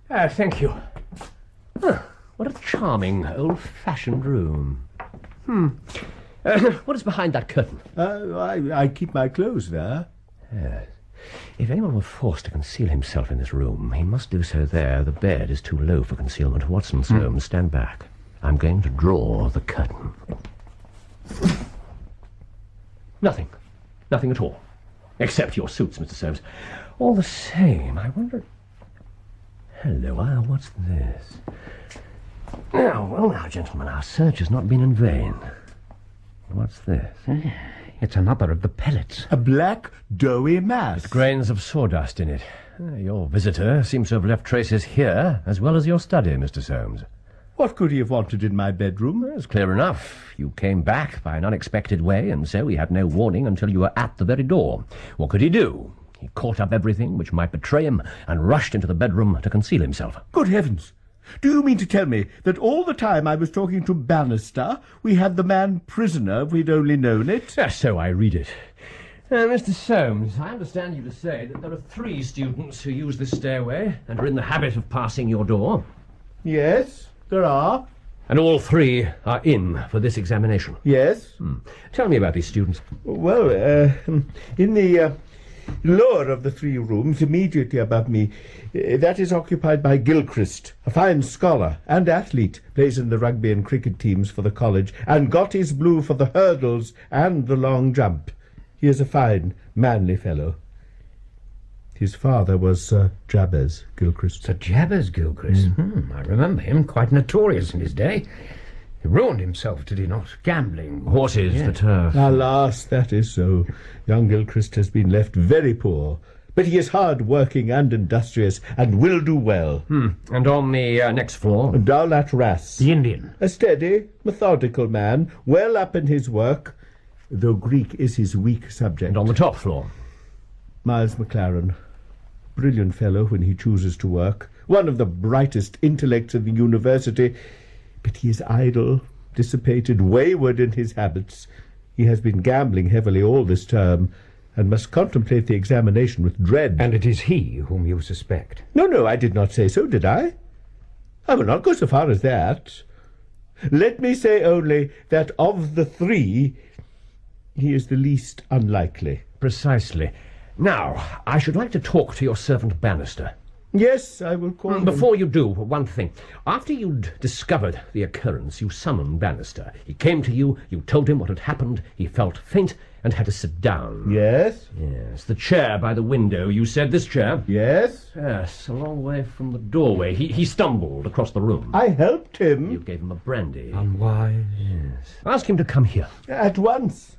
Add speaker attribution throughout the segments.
Speaker 1: Thank you. What a charming, old-fashioned room. What is behind that curtain?
Speaker 2: I keep my clothes there.
Speaker 1: Yes. If anyone were forced to conceal himself in this room, he must do so there. The bed is too low for concealment. Watson, Soames, stand back. I'm going to draw the curtain. Nothing. Nothing at all. Except your suits, Mr. Soames. All the same, I wonder... Hello, what's this? Now, gentlemen, our search has not been in vain. What's this?
Speaker 3: It's another of the pellets.
Speaker 2: A black, doughy mass.
Speaker 1: With grains of sawdust in it. Your visitor seems to have left traces here, as well as your study, Mr. Soames.
Speaker 2: What could he have wanted in my bedroom?
Speaker 1: It's clear enough. You came back by an unexpected way, and so he had no warning until you were at the very door. What could he do? He caught up everything which might betray him and rushed into the bedroom to conceal himself.
Speaker 2: Good heavens! Do you mean to tell me that all the time I was talking to Bannister, we had the man prisoner if we'd only known it?
Speaker 1: Yes, so I read it. Mr. Soames, I understand you to say that there are 3 students who use this stairway and are in the habit of passing your door.
Speaker 2: Yes, there are.
Speaker 1: And all 3 are in for this examination.
Speaker 2: Yes.
Speaker 1: Tell me about these students.
Speaker 2: Well, in the lower of the 3 rooms, immediately above me, that is occupied by Gilchrist, a fine scholar and athlete, plays in the rugby and cricket teams for the college, and got his blue for the hurdles and the long jump. He is a fine, manly fellow. His father was Sir Jabez Gilchrist.
Speaker 3: Sir Jabez Gilchrist? I remember him, quite notorious in his day. He ruined himself, did he not? Gambling.
Speaker 1: Horses, the turf.
Speaker 2: Alas, that is so. Young Gilchrist has been left very poor, but he is hard-working and industrious, and will do well.
Speaker 1: And on the next floor?
Speaker 2: Dowlat Ras.
Speaker 3: The Indian.
Speaker 2: A steady, methodical man, well up in his work, though Greek is his weak subject.
Speaker 1: And on the top floor?
Speaker 2: Miles McLaren. Brilliant fellow when he chooses to work. One of the brightest intellects of the university, but he is idle, dissipated, wayward in his habits. He has been gambling heavily all this term, and must contemplate the examination with dread.
Speaker 3: And it is he whom you suspect?
Speaker 2: No, I did not say so, did I? I will not go so far as that. Let me say only that of the 3, he is the least unlikely.
Speaker 1: Precisely. Now, I should like to talk to your servant Bannister.
Speaker 2: Yes, I will call him.
Speaker 1: Before you do, one thing. After you'd discovered the occurrence, you summoned Bannister. He came to you, you told him what had happened, he felt faint and had to sit down.
Speaker 2: Yes?
Speaker 1: Yes, the chair by the window, you said this chair?
Speaker 2: Yes?
Speaker 1: Yes, a long way from the doorway. He stumbled across the room.
Speaker 2: I helped him.
Speaker 1: You gave him a brandy.
Speaker 3: Unwise.
Speaker 1: Yes. Ask him to come here.
Speaker 2: At once.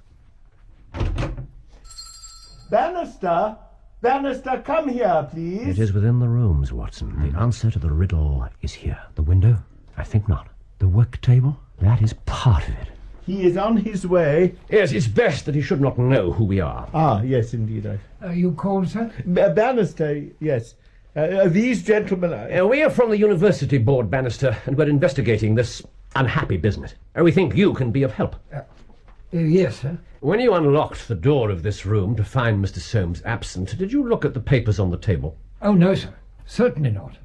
Speaker 2: Bannister! Bannister, come here, please.
Speaker 1: It is within the rooms, Watson. The answer to the riddle is here.
Speaker 3: The window?
Speaker 1: I think not.
Speaker 3: The work table?
Speaker 1: That is part of it.
Speaker 2: He is on his way.
Speaker 1: Yes, it's best that he should not know who we are.
Speaker 2: Ah, yes, indeed.
Speaker 3: You called, sir?
Speaker 2: Bannister, yes. These gentlemen...
Speaker 1: We are from the University Board, Bannister, and we're investigating this unhappy business. We think you can be of help.
Speaker 3: Yes, sir.
Speaker 1: When you unlocked the door of this room to find Mr. Soames absent, did you look at the papers on the table?
Speaker 3: Oh, no, sir. Certainly not.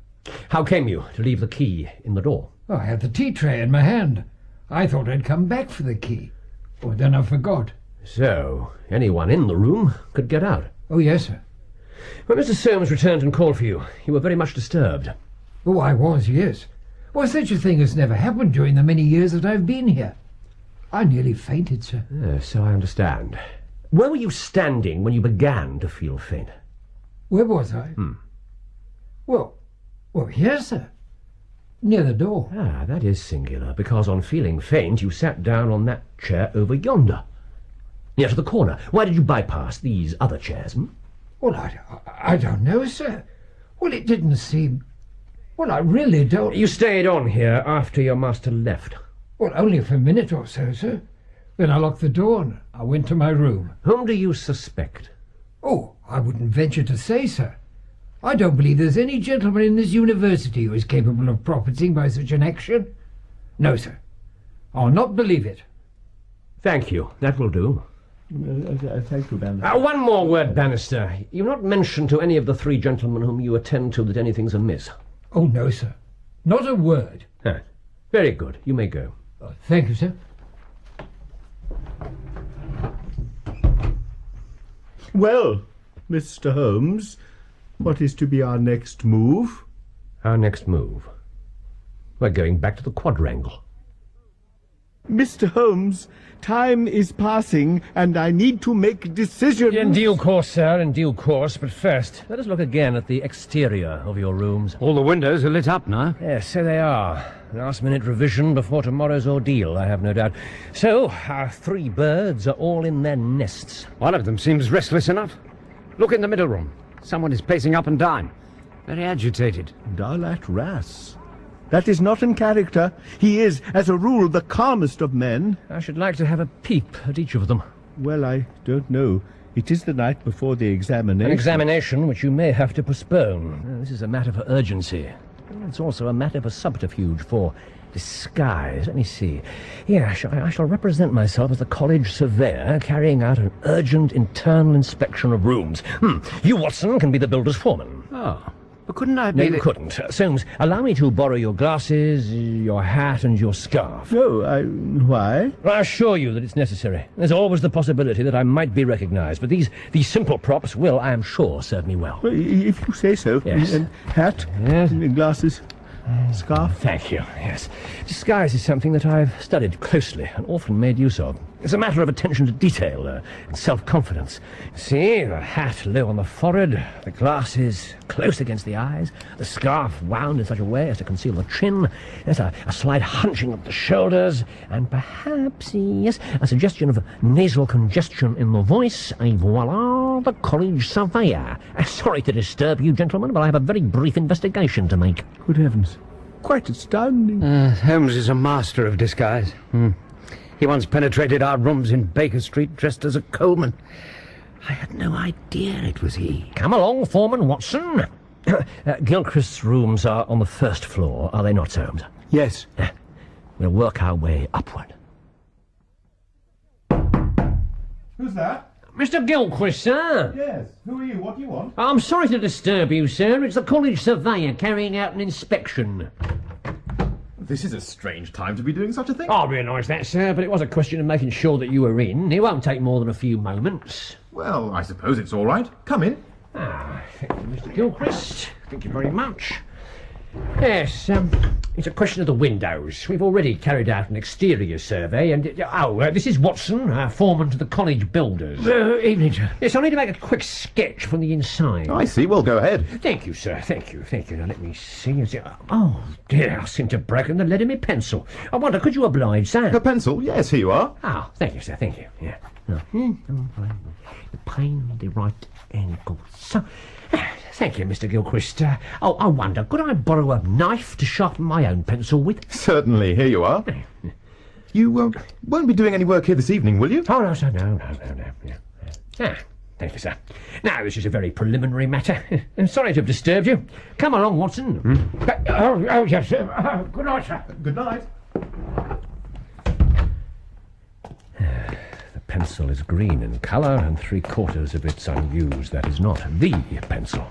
Speaker 1: How came you to leave the key in the door?
Speaker 3: Oh, I had the tea tray in my hand. I thought I'd come back for the key. Oh, then I forgot.
Speaker 1: So, anyone in the room could get out?
Speaker 3: Oh, yes, sir.
Speaker 1: When Mr. Soames returned and called for you, you were very much disturbed.
Speaker 3: Oh, I was, yes. Well, such a thing has never happened during the many years that I've been here. I nearly fainted, sir.
Speaker 1: Yes, so I understand. Where were you standing when you began to feel faint?
Speaker 3: Where was I? Well, here, sir. Near the door.
Speaker 1: Ah, that is singular, because on feeling faint, you sat down on that chair over yonder. Near to the corner. Why did you bypass these other chairs?
Speaker 3: Well, I don't know, sir. Well, it didn't seem... Well, I really don't...
Speaker 1: You stayed on here after your master left?
Speaker 3: Well, only for a minute or so, sir. Then I locked the door and I went to my room.
Speaker 1: Whom do you suspect?
Speaker 3: Oh, I wouldn't venture to say, sir. I don't believe there's any gentleman in this university who is capable of profiting by such an action. No, sir. I'll not believe it.
Speaker 1: Thank you. That will do.
Speaker 2: Thank you, Bannister.
Speaker 1: One more word, Bannister. You've not mentioned to any of the 3 gentlemen whom you attend to that anything's amiss.
Speaker 3: Oh, no, sir. Not a word.
Speaker 1: Ah, very good. You may go.
Speaker 3: Thank you, sir.
Speaker 2: Well, Mr. Holmes, what is to be our next move?
Speaker 1: Our next move. We're going back to the quadrangle.
Speaker 2: Mr. Holmes, time is passing, and I need to make decisions.
Speaker 1: In due course, sir, in due course. But first, let us look again at the exterior of your rooms.
Speaker 4: All the windows are lit up now.
Speaker 1: Yes, so they are. Last-minute revision before tomorrow's ordeal, I have no doubt. So, our 3 birds are all in their nests.
Speaker 4: One of them seems restless enough. Look in the middle room. Someone is pacing up and down. Very agitated.
Speaker 2: Darlat Ras. That is not in character. He is, as a rule, the calmest of men.
Speaker 1: I should like to have a peep at each of them.
Speaker 2: Well, I don't know. It is the night before the examination.
Speaker 1: An examination which you may have to postpone. This is a matter for urgency. It's also a matter for subterfuge, for disguise. Let me see. Yes, I shall represent myself as the college surveyor carrying out an urgent internal inspection of rooms. You, Watson, can be the builder's foreman.
Speaker 4: Oh, but couldn't I
Speaker 1: No,
Speaker 4: be
Speaker 1: you couldn't. Soames, allow me to borrow your glasses, your hat, and your scarf.
Speaker 2: No, why?
Speaker 1: I assure you that it's necessary. There's always the possibility that I might be recognized, but these simple props will, I am sure, serve me well.
Speaker 2: Well, if you say so.
Speaker 1: Yes.
Speaker 2: And hat,
Speaker 1: Yes.
Speaker 2: and glasses, scarf.
Speaker 1: Thank you, yes. Disguise is something that I've studied closely and often made use of. It's a matter of attention to detail and self-confidence. See, the hat low on the forehead, the glasses close against the eyes, the scarf wound in such a way as to conceal the chin, there's a slight hunching of the shoulders, and perhaps, yes, a suggestion of nasal congestion in the voice, et voila, the college surveyor. Sorry to disturb you, gentlemen, but I have a very brief investigation to make.
Speaker 2: Good heavens. Quite astounding.
Speaker 4: Holmes is a master of disguise. He once penetrated our rooms in Baker Street dressed as a coalman. I had no idea it was he.
Speaker 1: Come along, Foreman Watson. Gilchrist's rooms are on the 1st floor, are they not, Soames?
Speaker 2: Yes.
Speaker 1: We'll work our way upward.
Speaker 2: Who's that?
Speaker 1: Mr. Gilchrist, sir.
Speaker 2: Yes. Who are you? What do you want?
Speaker 1: I'm sorry to disturb you, sir. It's the college surveyor carrying out an inspection.
Speaker 5: This is a strange time to be doing such a thing.
Speaker 1: I realise that, sir, but it was a question of making sure that you were in. It won't take more than a few moments.
Speaker 5: Well, I suppose it's all right. Come in.
Speaker 1: Thank you, Mr. Gilchrist. Thank you very much. Yes, it's a question of the windows. We've already carried out an exterior survey, and... this is Watson, foreman to the college builders.
Speaker 3: Evening, sir.
Speaker 1: Yes, I need to make a quick sketch from the inside.
Speaker 5: I see. Well, go ahead.
Speaker 1: Thank you, sir. Thank you. Now, let me see. Oh, dear, I seem to have broken the lead in my pencil. I wonder, could you oblige, sir?
Speaker 5: A pencil? Yes, here you are.
Speaker 1: Oh, thank you, sir. Thank you. Yeah. The plane of the right angle. So, thank you, Mr. Gilchrist. I wonder, could I borrow a knife to sharpen my own pencil with?
Speaker 5: Certainly. Here you are. You won't be doing any work here this evening, will you?
Speaker 1: Oh, no, sir. No. Yeah. Thank you, sir. Now, this is a very preliminary matter. I'm sorry to have disturbed you. Come along, Watson.
Speaker 3: Oh, yes, sir. Good night, sir.
Speaker 5: Good night.
Speaker 1: The pencil is green in colour, and 3/4 of it's unused. That is not the pencil.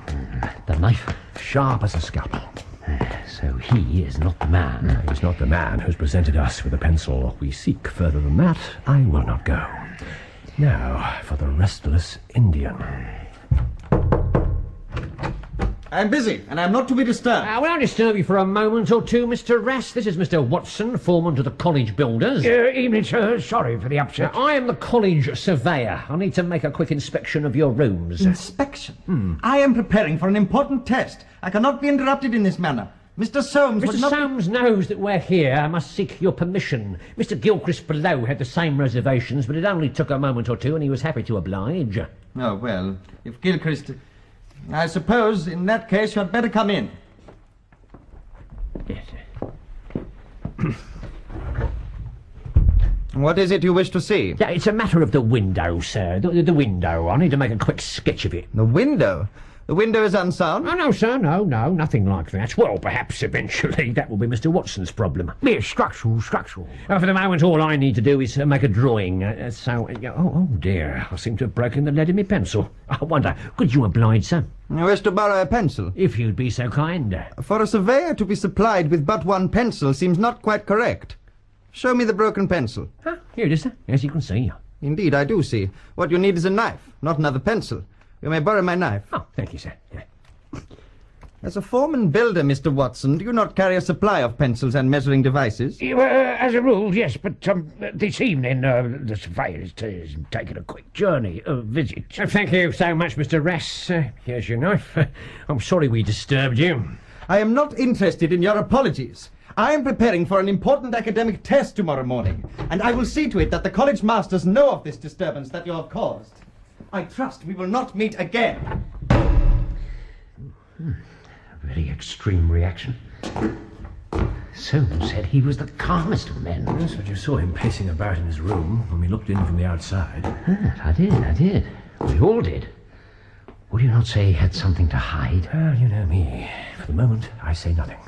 Speaker 1: The knife, sharp as a scalpel.
Speaker 4: So he is not the man.
Speaker 1: He's not the man who's presented us with a pencil we seek. Further than that, I will not go. Now, for the restless Indian.
Speaker 6: I'm busy, and I'm not to be disturbed.
Speaker 1: Will I disturb you for a moment or two, Mr. Rass? This is Mr. Watson, foreman to the college builders.
Speaker 3: Evening, sir. Sorry for the upset.
Speaker 1: I am the college surveyor. I need to make a quick inspection of your rooms.
Speaker 6: Inspection? I am preparing for an important test. I cannot be interrupted in this manner. Mr. Soames would
Speaker 1: Mr.
Speaker 6: not...
Speaker 1: Soames knows that we're here. I must seek your permission. Mr. Gilchrist below had the same reservations, but it only took a moment or two, and he was happy to oblige.
Speaker 6: Oh, well, if Gilchrist... I suppose, in that case, you had better come in.
Speaker 1: Yes.
Speaker 6: What is it you wish to see?
Speaker 1: Yeah, it's a matter of the window, sir. The window. I need to make a quick sketch of it.
Speaker 6: The window? The window is unsound?
Speaker 1: Oh, no, sir, no, nothing like that. Well, perhaps eventually that will be Mr. Watson's problem.
Speaker 3: Mere structural.
Speaker 1: For the moment, all I need to do is make a drawing. Oh, dear, I seem to have broken the lead in my pencil. I wonder, could you oblige, sir?
Speaker 6: I wish to borrow a pencil.
Speaker 1: If you'd be so kind.
Speaker 6: For a surveyor to be supplied with but one pencil seems not quite correct. Show me the broken pencil.
Speaker 1: Here it is, sir, as you can see.
Speaker 6: Indeed, I do see. What you need is a knife, not another pencil. You may borrow my knife.
Speaker 1: Oh, thank you, sir. Yeah.
Speaker 6: As a foreman builder, Mr. Watson, do you not carry a supply of pencils and measuring devices?
Speaker 4: As a rule, yes, but this evening the surveyor is taking a quick visit.
Speaker 1: Thank you so much, Mr. Rass. Here's your knife. I'm sorry we disturbed you.
Speaker 6: I am not interested in your apologies. I am preparing for an important academic test tomorrow morning, and I will see to it that the college masters know of this disturbance that you have caused. I trust we will not meet again.
Speaker 4: Very extreme reaction. Soames said he was the calmest of men.
Speaker 1: Yes, but you saw him pacing about in his room when we looked in from the outside.
Speaker 4: I did. We all did. Would you not say he had something to hide?
Speaker 1: Well, you know me. For the moment, I say nothing.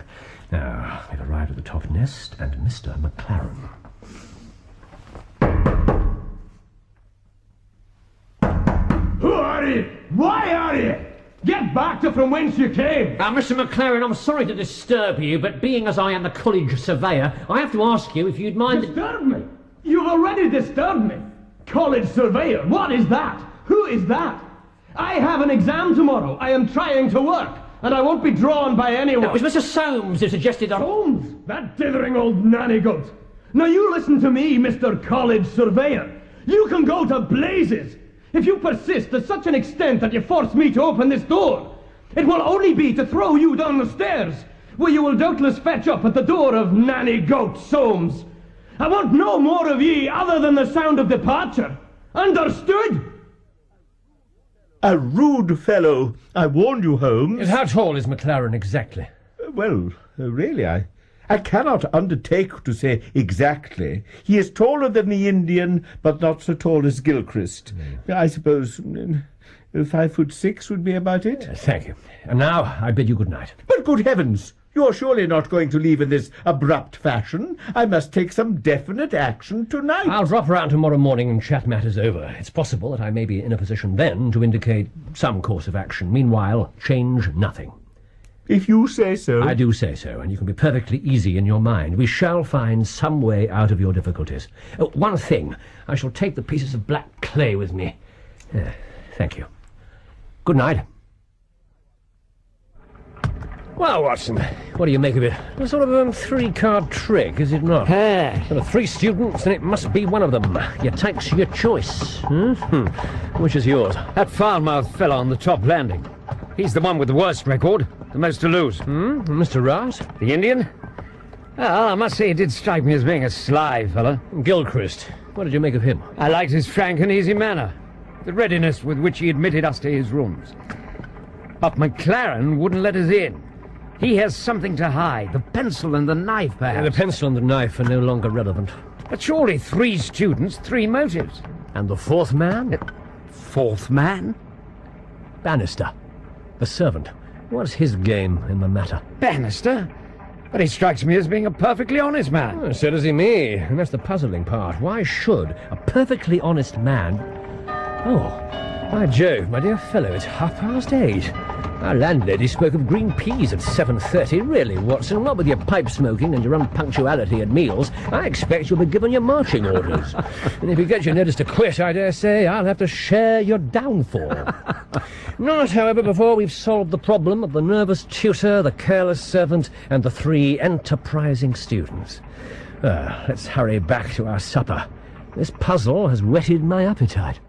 Speaker 1: Now, we've arrived at the top nest and Mr. McLaren.
Speaker 7: Who are you? Why are you? Get back to from whence you came!
Speaker 1: Mr. McLaren, I'm sorry to disturb you, but being as I am the college surveyor, I have to ask you if you'd mind...
Speaker 7: Disturb me? You've already disturbed me. College surveyor, what is that? Who is that? I have an exam tomorrow. I am trying to work, and I won't be drawn by anyone.
Speaker 1: It was Mr. Soames who suggested that...
Speaker 7: Soames? That dithering old nanny goat. Now you listen to me, Mr. College Surveyor. You can go to blazes. If you persist to such an extent that you force me to open this door, it will only be to throw you down the stairs, where you will doubtless fetch up at the door of nanny goat Soames. I want no more of ye other than the sound of departure. Understood?
Speaker 2: A rude fellow. I warned you, Holmes.
Speaker 1: How tall is McLaren exactly?
Speaker 2: Really, I cannot undertake to say exactly. He is taller than the Indian, but not so tall as Gilchrist. I suppose 5'6" would be about it.
Speaker 1: Thank you. And now I bid you good night.
Speaker 2: But good heavens, you are surely not going to leave in this abrupt fashion. I must take some definite action tonight.
Speaker 1: I'll drop round tomorrow morning and chat matters over. It's possible that I may be in a position then to indicate some course of action. Meanwhile, change nothing.
Speaker 2: If you say so.
Speaker 1: I do say so, and you can be perfectly easy in your mind. We shall find some way out of your difficulties. One thing, I shall take the pieces of black clay with me. Thank you. Good night. Well, Watson, what do you make of it? A sort of three-card trick, is it not? There are 3 students, and it must be one of them. You takes your choice. Which is yours?
Speaker 4: That foul-mouthed fellow on the top landing. He's the one with the worst record, the most to lose.
Speaker 1: Mr. Rouse?
Speaker 4: The Indian? Well, I must say it did strike me as being a sly fellow.
Speaker 1: Gilchrist. What did you make of him?
Speaker 4: I liked his frank and easy manner, the readiness with which he admitted us to his rooms. But McLaren wouldn't let us in. He has something to hide, the pencil and the knife, perhaps.
Speaker 1: The pencil and the knife are no longer relevant.
Speaker 4: But surely 3 students, 3 motives.
Speaker 1: And the 4th man?
Speaker 4: 4th man?
Speaker 1: Bannister. The servant. What's his game in the matter?
Speaker 4: Bannister? But he strikes me as being a perfectly honest man.
Speaker 1: So does he me, and that's the puzzling part. Why should a perfectly honest man... Oh, by Jove, my dear fellow, it's 8:30. Our landlady spoke of green peas at 7:30. Really, Watson, what with your pipe smoking and your unpunctuality at meals, I expect you'll be given your marching orders. And if you get your notice to quit, I dare say I'll have to share your downfall. Not, however, before we've solved the problem of the nervous tutor, the careless servant, and the 3 enterprising students. Let's hurry back to our supper. This puzzle has whetted my appetite.